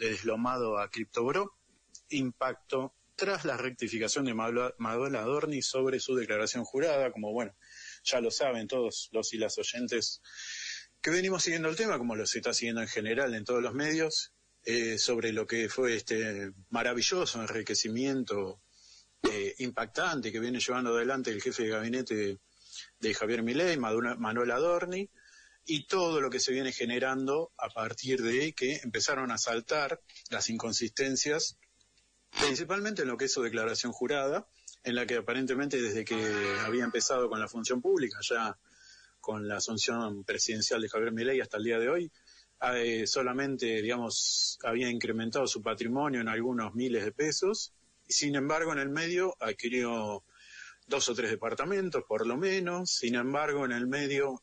deslomado a CryptoBro, impacto tras la rectificación de Manuel Adorni sobre su declaración jurada, como bueno, ya lo saben todos los y las oyentes que venimos siguiendo el tema, como lo se está siguiendo en general en todos los medios, sobre lo que fue este maravilloso enriquecimiento impactante que viene llevando adelante el jefe de gabinete de Javier Milei, Manuel Adorni, y todo lo que se viene generando a partir de que empezaron a saltar las inconsistencias, principalmente en lo que es su declaración jurada, en la que aparentemente desde que había empezado con la función pública, ya con la asunción presidencial de Javier Milei hasta el día de hoy, solamente, digamos, había incrementado su patrimonio en algunos miles de pesos, y sin embargo en el medio adquirió 2 o 3 departamentos por lo menos. Sin embargo en el medio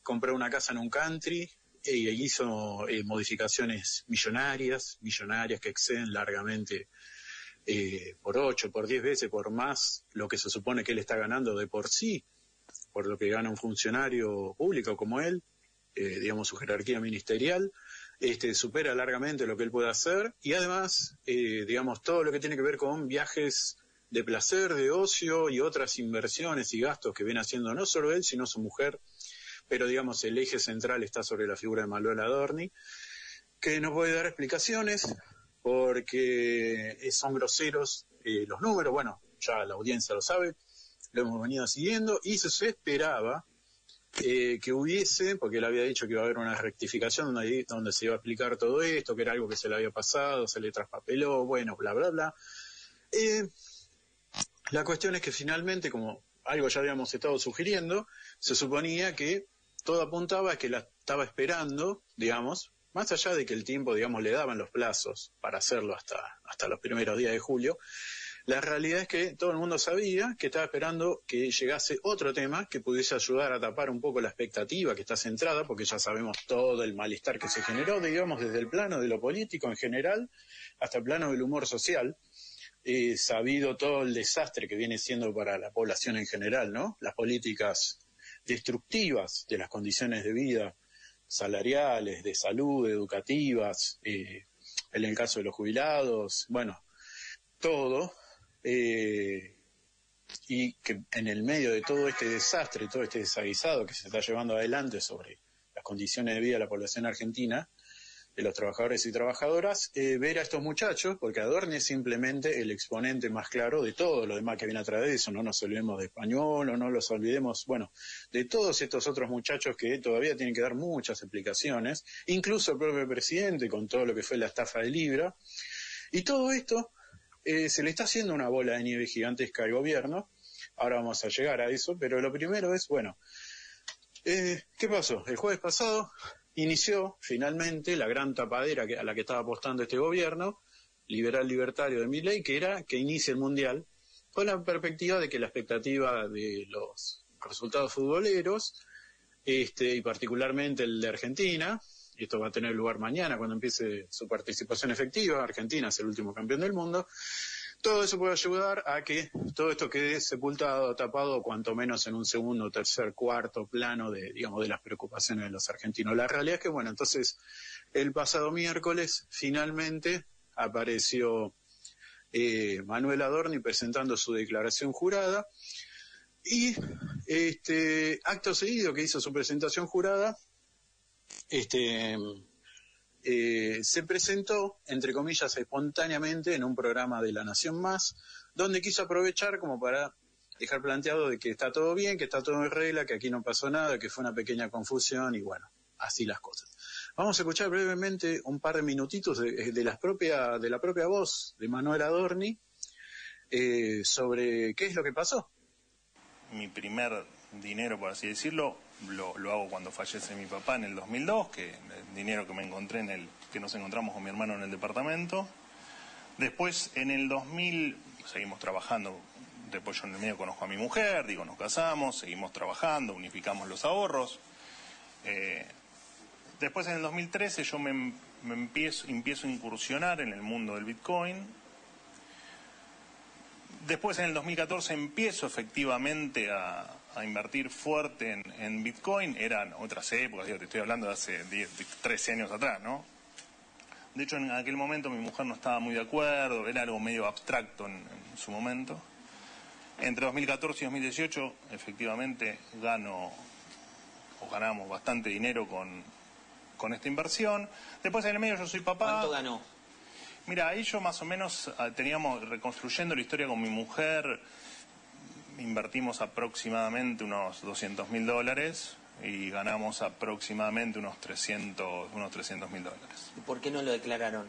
compró una casa en un country e hizo modificaciones millonarias que exceden largamente por 8, por 10 veces, por más lo que se supone que él está ganando de por sí, por lo que gana un funcionario público como él, digamos su jerarquía ministerial, supera largamente lo que él puede hacer, y además, digamos, todo lo que tiene que ver con viajes de placer, de ocio y otras inversiones y gastos que viene haciendo no solo él, sino su mujer, pero digamos el eje central está sobre la figura de Manuel Adorni, que no puede dar explicaciones porque son groseros los números. Bueno, ya la audiencia lo sabe, lo hemos venido siguiendo, y se esperaba que hubiese, porque él había dicho que iba a haber una rectificación donde se iba a explicar todo esto, que era algo que se le había pasado, se le traspapeló, bueno, bla, bla, bla. La cuestión es que finalmente, como algo ya habíamos estado sugiriendo, se suponía que todo apuntaba a que la estaba esperando, digamos, más allá de que el tiempo, digamos, le daban los plazos para hacerlo hasta los primeros días de julio. La realidad es que todo el mundo sabía que estaba esperando que llegase otro tema que pudiese ayudar a tapar un poco la expectativa que está centrada, porque ya sabemos todo el malestar que se generó, digamos, desde el plano de lo político en general hasta el plano del humor social, sabido todo el desastre que viene siendo para la población en general, ¿no? Las políticas destructivas de las condiciones de vida salariales, de salud, educativas, en el caso de los jubilados, bueno, todo. Y que en el medio de todo este desastre, todo este desaguisado que se está llevando adelante sobre las condiciones de vida de la población argentina, de los trabajadores y trabajadoras, ver a estos muchachos, porque Adorni es simplemente el exponente más claro de todo lo demás que viene a través de eso. No nos olvidemos de Español, o no los olvidemos, bueno, de todos estos otros muchachos que todavía tienen que dar muchas explicaciones, incluso el propio presidente con todo lo que fue la estafa de Libra, y todo esto se le está haciendo una bola de nieve gigantesca al gobierno. Ahora vamos a llegar a eso, pero lo primero es, bueno, ¿qué pasó? El jueves pasado inició finalmente la gran tapadera a la que estaba apostando este gobierno liberal libertario de Milei, que era que inicie el Mundial, con la perspectiva de que la expectativa de los resultados futboleros, y particularmente el de Argentina, y esto va a tener lugar mañana cuando empiece su participación efectiva, Argentina es el último campeón del mundo, todo eso puede ayudar a que todo esto quede sepultado, tapado, cuanto menos en un segundo, tercer, cuarto plano de, digamos, de las preocupaciones de los argentinos. La realidad es que, bueno, entonces el pasado miércoles finalmente apareció Manuel Adorni presentando su declaración jurada, y acto seguido que hizo su presentación jurada, se presentó, entre comillas, espontáneamente en un programa de La Nación Más, donde quiso aprovechar como para dejar planteado de que está todo bien, que está todo en regla, que aquí no pasó nada, que fue una pequeña confusión, y bueno, así las cosas. Vamos a escuchar brevemente un par de minutitos de la propia voz de Manuel Adorni sobre qué es lo que pasó. Mi primer dinero, por así decirlo, lo hago cuando fallece mi papá en el 2002, que el dinero que me encontré que nos encontramos con mi hermano en el departamento. Después, en el 2000, seguimos trabajando. Después yo en el medio conozco a mi mujer, nos casamos, seguimos trabajando, unificamos los ahorros. Después, en el 2013, yo me empiezo a incursionar en el mundo del Bitcoin. Después, en el 2014, empiezo efectivamente a invertir fuerte en Bitcoin. Eran otras épocas, te estoy hablando de hace 13 años atrás, ¿no? De hecho, en aquel momento mi mujer no estaba muy de acuerdo, era algo medio abstracto en su momento. Entre 2014 y 2018, efectivamente, ganamos bastante dinero con esta inversión. Después, en el medio, yo soy papá. ¿Cuánto ganó? Mira, ahí yo más o menos teníamos, reconstruyendo la historia con mi mujer, invertimos aproximadamente unos $200.000 y ganamos aproximadamente unos $300.000. ¿Y por qué no lo declararon?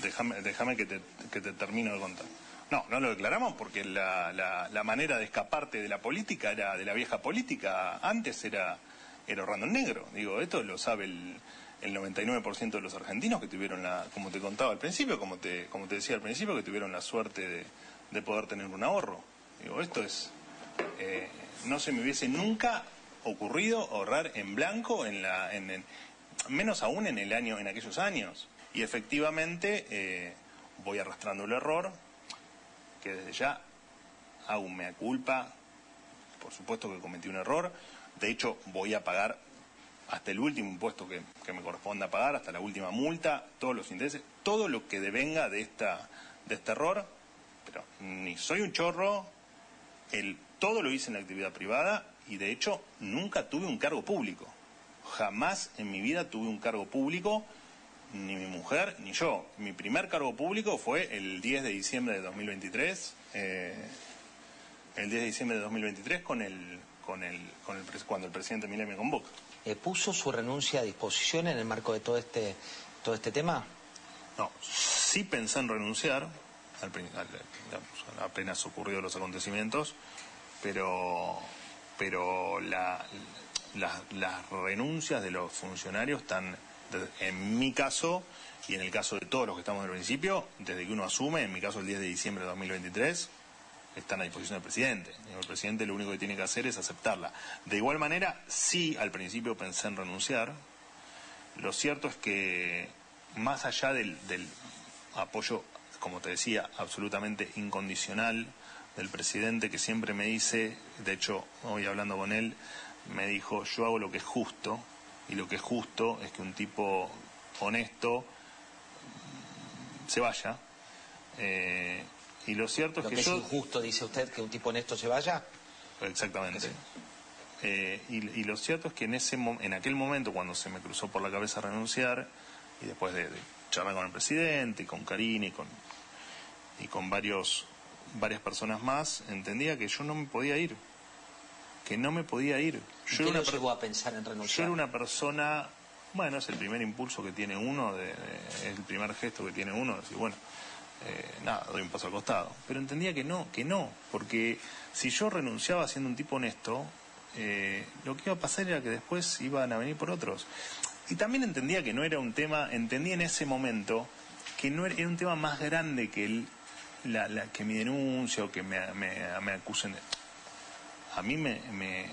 Déjame que te termino de contar. No lo declaramos porque la manera de escaparte de la política era de la vieja política. Antes era ahorrando en negro. Digo, esto lo sabe el 99% de los argentinos que tuvieron como te contaba al principio, como te decía al principio, que tuvieron la suerte de poder tener un ahorro. Digo, esto es... no se me hubiese nunca ocurrido ahorrar en blanco, menos aún en aquellos años. Y efectivamente voy arrastrando el error, que desde ya hago un mea culpa. Por supuesto que cometí un error. De hecho, voy a pagar hasta el último impuesto que me corresponda pagar, hasta la última multa, todos los intereses, todo lo que devenga de este error. Pero ni soy un chorro, todo lo hice en la actividad privada y de hecho nunca tuve un cargo público. Jamás en mi vida tuve un cargo público, ni mi mujer ni yo. Mi primer cargo público fue el 10 de diciembre de 2023. El 10 de diciembre de 2023 cuando el presidente Milei me convoca. ¿Puso su renuncia a disposición en el marco de todo este tema? No, sí pensé en renunciar, apenas ocurrido los acontecimientos, pero las renuncias de los funcionarios están, en mi caso y en el caso de todos los que estamos en el principio, desde que uno asume, en mi caso el 10 de diciembre de 2023, están a disposición del presidente. El presidente lo único que tiene que hacer es aceptarla. De igual manera, sí, al principio pensé en renunciar. Lo cierto es que, más allá del apoyo, como te decía, absolutamente incondicional del presidente, que siempre me dice, de hecho, hoy hablando con él, me dijo, yo hago lo que es justo, y lo que es justo es que un tipo honesto se vaya. Y lo cierto es que es injusto, dice usted, que un tipo honesto se vaya. Exactamente. Y lo cierto es que en aquel momento, cuando se me cruzó por la cabeza renunciar, y después de charlar con el presidente, y con Karina, y con varias personas más, entendía que yo no me podía ir. Que no me podía ir. ¿Qué lo llevó a pensar en renunciar? Yo era una persona... Bueno, es el primer impulso que tiene uno, es el primer gesto que tiene uno, decir, bueno... nada, doy un paso al costado. Pero entendía que no, porque si yo renunciaba siendo un tipo honesto, lo que iba a pasar era que después iban a venir por otros. Y también entendía que no era un tema, entendí en ese momento que no era un tema más grande que que mi denuncia o que me acusen. A mí me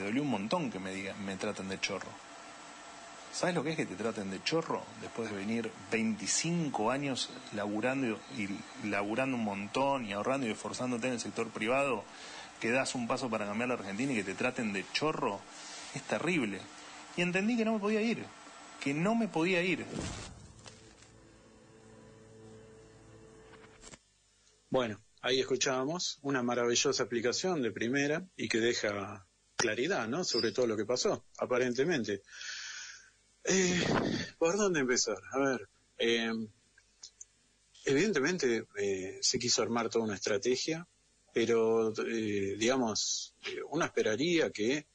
dolió un montón que me traten de chorro. ¿Sabes lo que es que te traten de chorro después de venir 25 años laburando un montón y ahorrando y esforzándote en el sector privado, que das un paso para cambiar la Argentina y que te traten de chorro? Es terrible. Y entendí que no me podía ir, Bueno, ahí escuchábamos una maravillosa aplicación de primera y que deja claridad, ¿no?, sobre todo lo que pasó, aparentemente. ¿Por dónde empezar? A ver, evidentemente se quiso armar toda una estrategia, pero digamos, uno esperaría que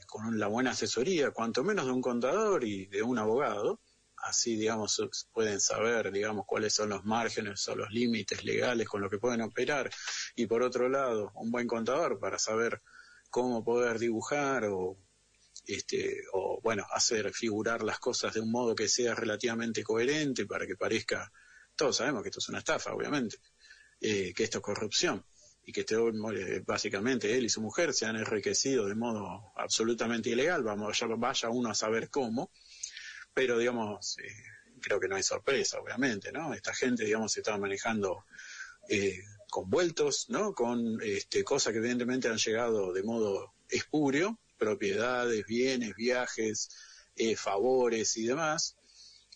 con la buena asesoría, cuanto menos de un contador y de un abogado, así digamos pueden saber, digamos, cuáles son los márgenes o los límites legales con los que pueden operar, y por otro lado, un buen contador para saber cómo poder dibujar o bueno, hacer figurar las cosas de un modo que sea relativamente coherente para que parezca, todos sabemos que esto es una estafa, obviamente, que esto es corrupción, y que básicamente él y su mujer se han enriquecido de modo absolutamente ilegal, vaya uno a saber cómo, pero digamos, creo que no hay sorpresa, obviamente, ¿no? Esta gente, digamos, se está manejando con vueltos, ¿no?, con cosas que evidentemente han llegado de modo espurio, propiedades, bienes, viajes, favores y demás,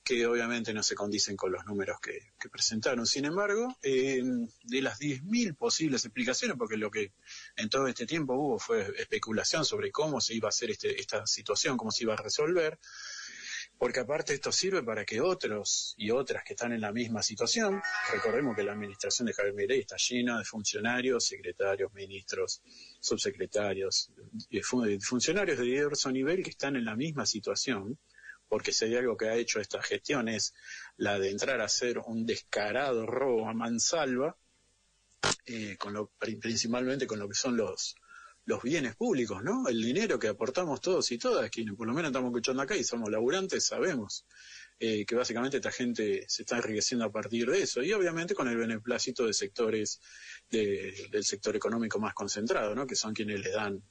que obviamente no se condicen con los números que presentaron. Sin embargo, de las 10.000 posibles explicaciones, porque lo que en todo este tiempo hubo fue especulación sobre cómo se iba a hacer esta situación, cómo se iba a resolver, porque aparte esto sirve para que otros y otras que están en la misma situación, recordemos que la administración de Javier Milei está llena de funcionarios, secretarios, ministros, subsecretarios, funcionarios de diverso nivel que están en la misma situación, porque si hay algo que ha hecho esta gestión es la de entrar a hacer un descarado robo a mansalva, principalmente con lo que son los bienes públicos, ¿no? El dinero que aportamos todos y todas, quienes por lo menos estamos escuchando acá y somos laburantes, sabemos que básicamente esta gente se está enriqueciendo a partir de eso, y obviamente con el beneplácito de sectores del sector económico más concentrado, ¿no? Que son quienes le dan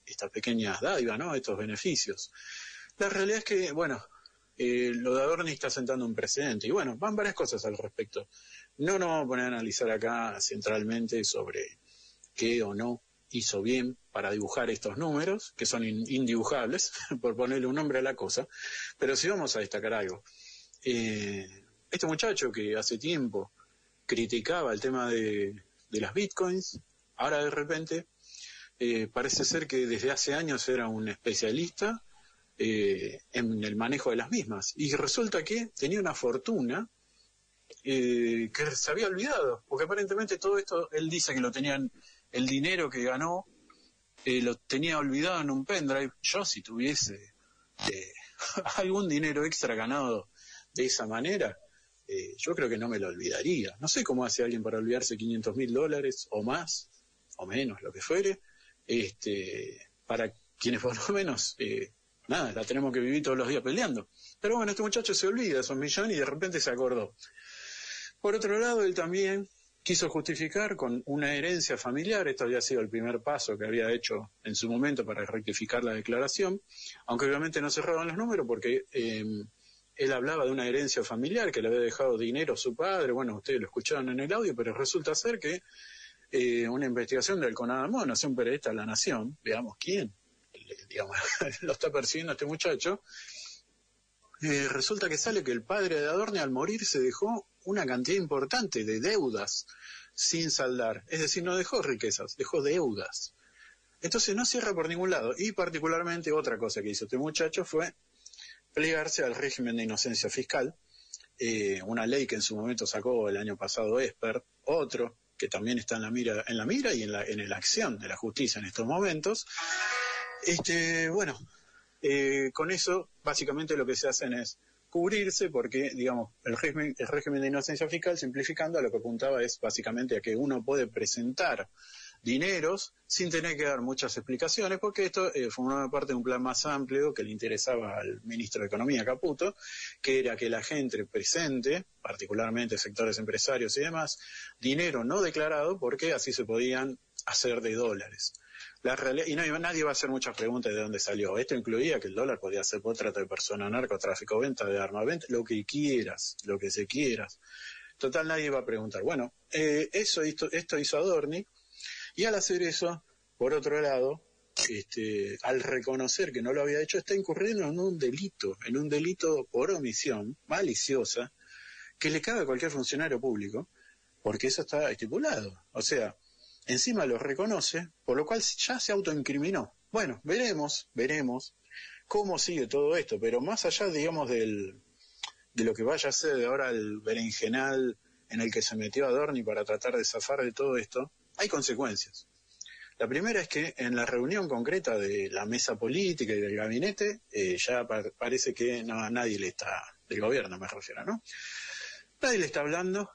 estas pequeñas dádivas, ¿no? Estos beneficios. La realidad es que, bueno, lo de Adorni está sentando un precedente, y bueno, van varias cosas al respecto. No nos vamos a poner a analizar acá centralmente sobre qué o no hizo bien para dibujar estos números, que son indibujables, por ponerle un nombre a la cosa, pero sí vamos a destacar algo. Este muchacho que hace tiempo criticaba el tema de las bitcoins, ahora de repente parece ser que desde hace años era un especialista en el manejo de las mismas, y resulta que tenía una fortuna que se había olvidado, porque aparentemente todo esto, él dice que lo tenían, el dinero que ganó, lo tenía olvidado en un pendrive. Yo si tuviese algún dinero extra ganado de esa manera, yo creo que no me lo olvidaría. No sé cómo hace alguien para olvidarse $500,000 o más, o menos, lo que fuere, para quienes por lo menos... nada, la tenemos que vivir todos los días peleando. Pero bueno, este muchacho se olvida de esos millones y de repente se acordó. Por otro lado, él también quiso justificar con una herencia familiar. Esto había sido el primer paso que había hecho en su momento para rectificar la declaración, aunque obviamente no cerraban los números porque él hablaba de una herencia familiar que le había dejado dinero a su padre. Bueno, ustedes lo escucharon en el audio, pero resulta ser que una investigación del CONADMON, un periodista de La Nación, veamos quién, digamos, lo está persiguiendo este muchacho, resulta que sale que el padre de Adorni al morir se dejó una cantidad importante de deudas sin saldar, es decir, no dejó riquezas, dejó deudas. Entonces no cierra por ningún lado, y particularmente otra cosa que hizo este muchacho fue plegarse al régimen de inocencia fiscal, una ley que en su momento sacó el año pasado Esper, otro que también está en la mira y en la acción de la justicia en estos momentos. Bueno, con eso básicamente lo que se hacen es cubrirse, porque digamos el régimen de inocencia fiscal, simplificando, a lo que apuntaba es básicamente a que uno puede presentar dineros sin tener que dar muchas explicaciones, porque esto formaba parte de un plan más amplio que le interesaba al ministro de Economía, Caputo, que era que la gente presente, particularmente sectores empresarios y demás, dinero no declarado, porque así se podían hacer de dólares. La realidad, y nadie va a hacer muchas preguntas de dónde salió. Esto incluía que el dólar podía ser por trata de personas, narcotráfico, venta de armas, lo que quieras, lo que se quieras. Total, nadie va a preguntar. Bueno, esto hizo Adorni, y al hacer eso, por otro lado, al reconocer que no lo había hecho, está incurriendo en un delito por omisión maliciosa, que le cabe a cualquier funcionario público, porque eso está estipulado. O sea, encima lo reconoce, por lo cual ya se autoincriminó. Bueno, veremos cómo sigue todo esto, pero más allá, digamos, de lo que vaya a ser ahora el berenjenal en el que se metió Adorni para tratar de zafar de todo esto, hay consecuencias. La primera es que en la reunión concreta de la mesa política y del gabinete, ya parece que nadie le está, del gobierno me refiero, ¿no? Nadie le está hablando,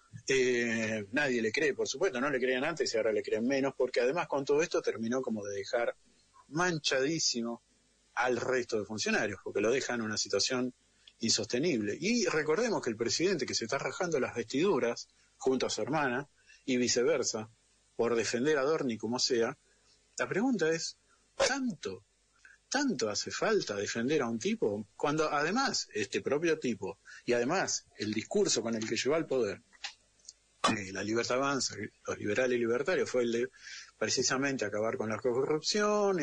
nadie le cree, por supuesto, no le creían antes y ahora le creen menos, porque además con todo esto terminó como de dejar manchadísimo al resto de funcionarios, porque lo dejan en una situación insostenible. Y recordemos que el presidente, que se está rajando las vestiduras junto a su hermana y viceversa, por defender a Adorni como sea, la pregunta es, ¿tanto hace falta defender a un tipo cuando además este propio tipo y además el discurso con el que llevó al poder la Libertad Avanza, los liberales y libertarios, fue el de precisamente acabar con la corrupción,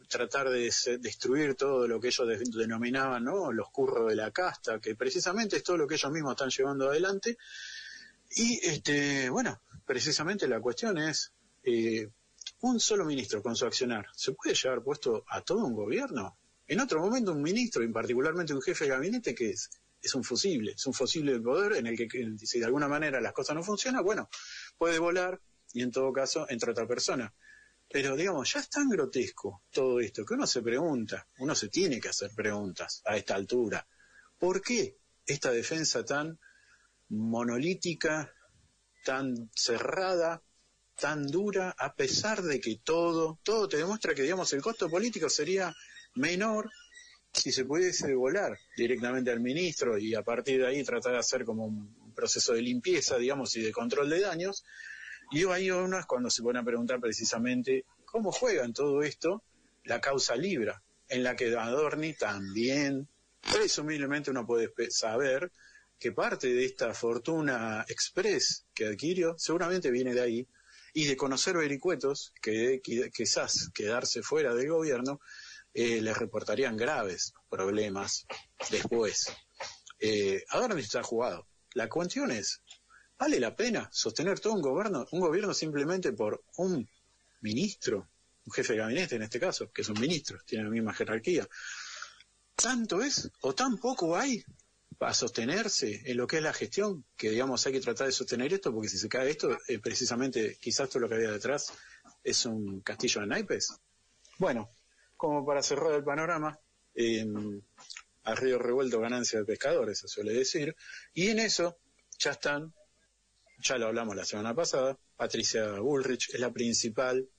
tratar de destruir todo lo que ellos denominaban, ¿no?, los curros de la casta, que precisamente es todo lo que ellos mismos están llevando adelante. Y bueno, precisamente la cuestión es, un solo ministro con su accionar, ¿se puede llevar puesto a todo un gobierno? En otro momento un ministro, y particularmente un jefe de gabinete, que es un fusible del poder, en el que si de alguna manera las cosas no funcionan, bueno, puede volar y en todo caso entra otra persona. Pero digamos, ya es tan grotesco todo esto que uno se pregunta, uno se tiene que hacer preguntas a esta altura. ¿Por qué esta defensa tan monolítica, tan cerrada, tan dura, a pesar de que todo te demuestra que, digamos, el costo político sería menor si se pudiese volar directamente al ministro y a partir de ahí tratar de hacer como un proceso de limpieza, digamos, y de control de daños? Y ahí uno es cuando se pone a preguntar precisamente cómo juega en todo esto la causa Libra, en la que Adorni también, presumiblemente uno puede saber que parte de esta fortuna express que adquirió seguramente viene de ahí, y de conocer vericuetos que quizás quedarse fuera del gobierno les reportarían graves problemas después. Adorni está jugado. La cuestión es, ¿vale la pena sostener todo un gobierno simplemente por un ministro, un jefe de gabinete en este caso, que es un ministro, tiene la misma jerarquía? ¿Tanto es o tan poco hay para sostenerse en lo que es la gestión? Que, digamos, hay que tratar de sostener esto, porque si se cae esto, precisamente quizás todo lo que había detrás es un castillo de naipes. Bueno, como para cerrar el panorama, a río revuelto ganancia de pescadores, se suele decir, y en eso ya están, ya lo hablamos la semana pasada, Patricia Bullrich es la principal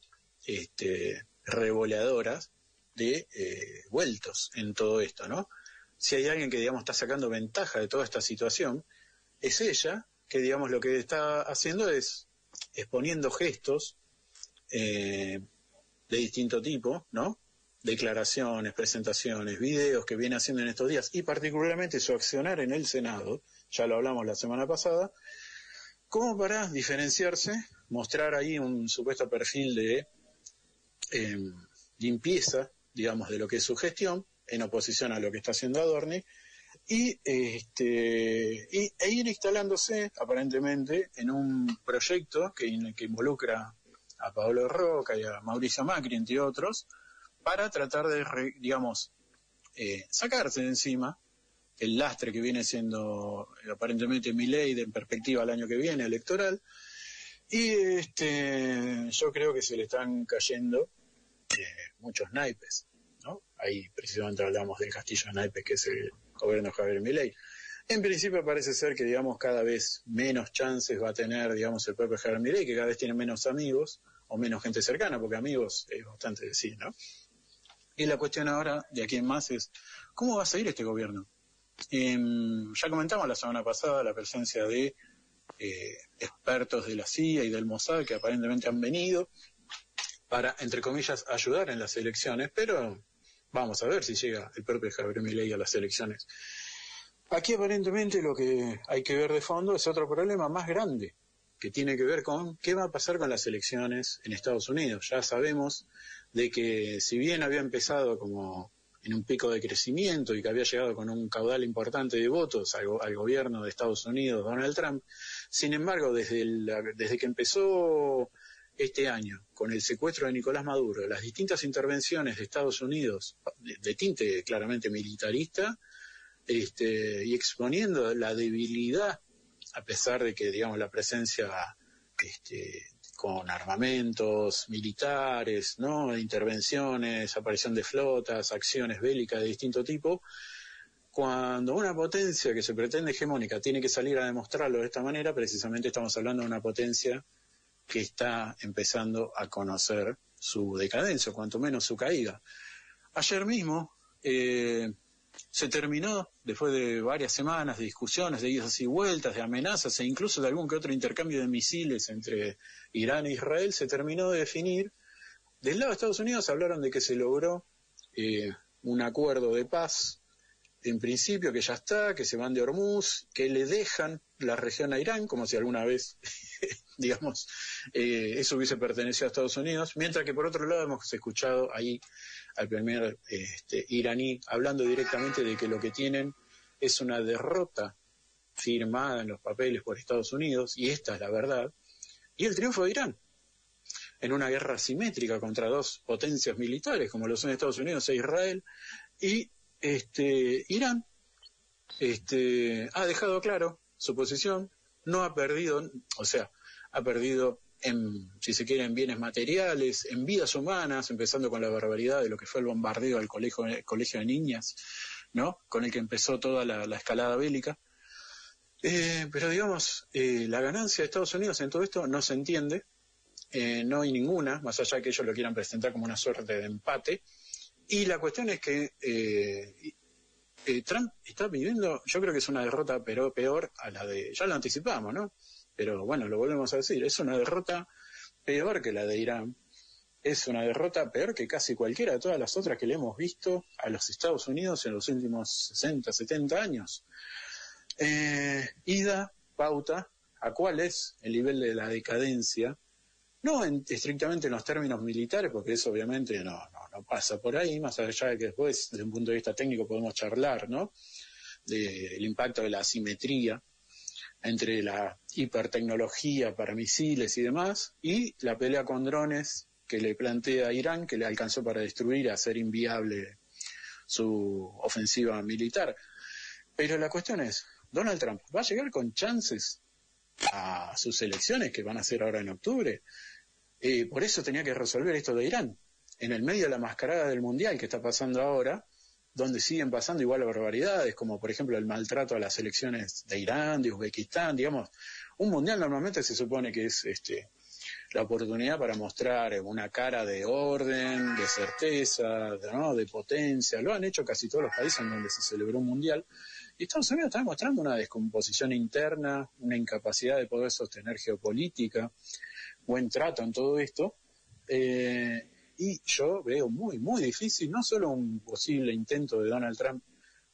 revoleadora de vueltos en todo esto, ¿no? Si hay alguien que, digamos, está sacando ventaja de toda esta situación, es ella, que, digamos, lo que está haciendo es exponiendo gestos de distinto tipo, ¿no? Declaraciones, presentaciones, videos que viene haciendo en estos días, y particularmente su accionar en el Senado, ya lo hablamos la semana pasada, como para diferenciarse, mostrar ahí un supuesto perfil de limpieza, digamos, de lo que es su gestión, en oposición a lo que está haciendo Adorni, e ir instalándose aparentemente en un proyecto que involucra a Pablo Roca y a Mauricio Macri, entre otros, para tratar de, digamos, sacarse de encima el lastre que viene siendo aparentemente Milei en perspectiva al año que viene electoral, y yo creo que se le están cayendo muchos naipes, ¿no? Ahí precisamente hablamos del castillo de naipes que es el gobierno de Javier Milei. En principio parece ser que, digamos, cada vez menos chances va a tener, digamos, el propio Javier Milei, que cada vez tiene menos amigos o menos gente cercana, porque amigos es bastante decir, ¿no? Y la cuestión ahora de aquí en más es, ¿cómo va a seguir este gobierno? Ya comentamos la semana pasada la presencia de expertos de la CIA y del Mossad que aparentemente han venido para, entre comillas, ayudar en las elecciones, pero vamos a ver si llega el propio Javier Milei a las elecciones. Aquí aparentemente lo que hay que ver de fondo es otro problema más grande, que tiene que ver con qué va a pasar con las elecciones en Estados Unidos. Ya sabemos de que si bien había empezado como en un pico de crecimiento y que había llegado con un caudal importante de votos al gobierno de Estados Unidos, Donald Trump, sin embargo, desde que empezó este año, con el secuestro de Nicolás Maduro, las distintas intervenciones de Estados Unidos, de tinte claramente militarista, y exponiendo la debilidad, a pesar de que, digamos, la presencia con armamentos militares, ¿no?, intervenciones, aparición de flotas, acciones bélicas de distinto tipo, cuando una potencia que se pretende hegemónica tiene que salir a demostrarlo de esta manera, precisamente estamos hablando de una potencia que está empezando a conocer su decadencia, o cuanto menos su caída. Ayer mismo se terminó, después de varias semanas de discusiones, de idas y vueltas, de amenazas e incluso de algún que otro intercambio de misiles entre Irán e Israel, se terminó de definir. Del lado de Estados Unidos hablaron de que se logró un acuerdo de paz, en principio que ya está, que se van de Hormuz, que le dejan la región a Irán, como si alguna vez digamos, eso hubiese pertenecido a Estados Unidos, mientras que por otro lado hemos escuchado ahí al primer iraní hablando directamente de que lo que tienen es una derrota firmada en los papeles por Estados Unidos, y esta es la verdad, y el triunfo de Irán en una guerra asimétrica contra dos potencias militares como lo son Estados Unidos e Israel, y Irán ha dejado claro su posición, no ha perdido, o sea, ha perdido en, si se quiere, en bienes materiales, en vidas humanas, empezando con la barbaridad de lo que fue el bombardeo al colegio de niñas, ¿no? Con el que empezó toda la escalada bélica. Pero digamos, la ganancia de Estados Unidos en todo esto no se entiende, no hay ninguna, más allá de que ellos lo quieran presentar como una suerte de empate. Y la cuestión es que Trump está viviendo, yo creo que es una derrota pero peor a la de, ya lo anticipamos, ¿no? Pero bueno, lo volvemos a decir, es una derrota peor que la de Irán, es una derrota peor que casi cualquiera de todas las otras que le hemos visto a los Estados Unidos en los últimos 60, 70 años. Da pauta a cuál es el nivel de la decadencia, no estrictamente en los términos militares, porque eso obviamente no pasa por ahí, más allá de que después, desde un punto de vista técnico, podemos charlar, ¿no? Del impacto de la asimetría entre la hipertecnología para misiles y demás, y la pelea con drones que le plantea Irán, que le alcanzó para destruir, hacer inviable su ofensiva militar. Pero la cuestión es, ¿Donald Trump va a llegar con chances a sus elecciones que van a ser ahora en octubre? Por eso tenía que resolver esto de Irán. En el medio de la mascarada del mundial que está pasando ahora, donde siguen pasando igual barbaridades, como por ejemplo el maltrato a las elecciones de Irán, de Uzbekistán, digamos, un mundial normalmente se supone que es la oportunidad para mostrar una cara de orden, de certeza, ¿no? De potencia. Lo han hecho casi todos los países en donde se celebró un mundial. Y Estados Unidos está demostrando una descomposición interna, una incapacidad de poder sostener geopolítica, buen trato en todo esto. Y yo veo muy, muy difícil, no solo un posible intento de Donald Trump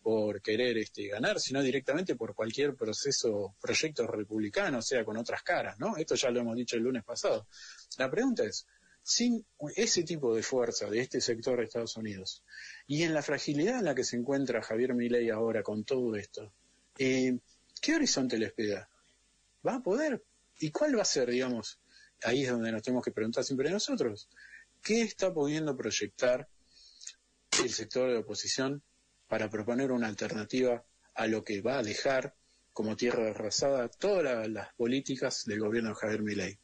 por querer ganar, sino directamente por cualquier proyecto republicano, o sea, con otras caras, ¿no? Esto ya lo hemos dicho el lunes pasado. La pregunta es, sin ese tipo de fuerza de este sector de Estados Unidos, y en la fragilidad en la que se encuentra Javier Milei ahora con todo esto, ¿qué horizonte les queda? ¿Va a poder? ¿Y cuál va a ser, digamos? Ahí es donde nos tenemos que preguntar siempre nosotros. ¿Qué está pudiendo proyectar el sector de oposición para proponer una alternativa a lo que va a dejar como tierra arrasada todas las políticas del gobierno de Javier Milei?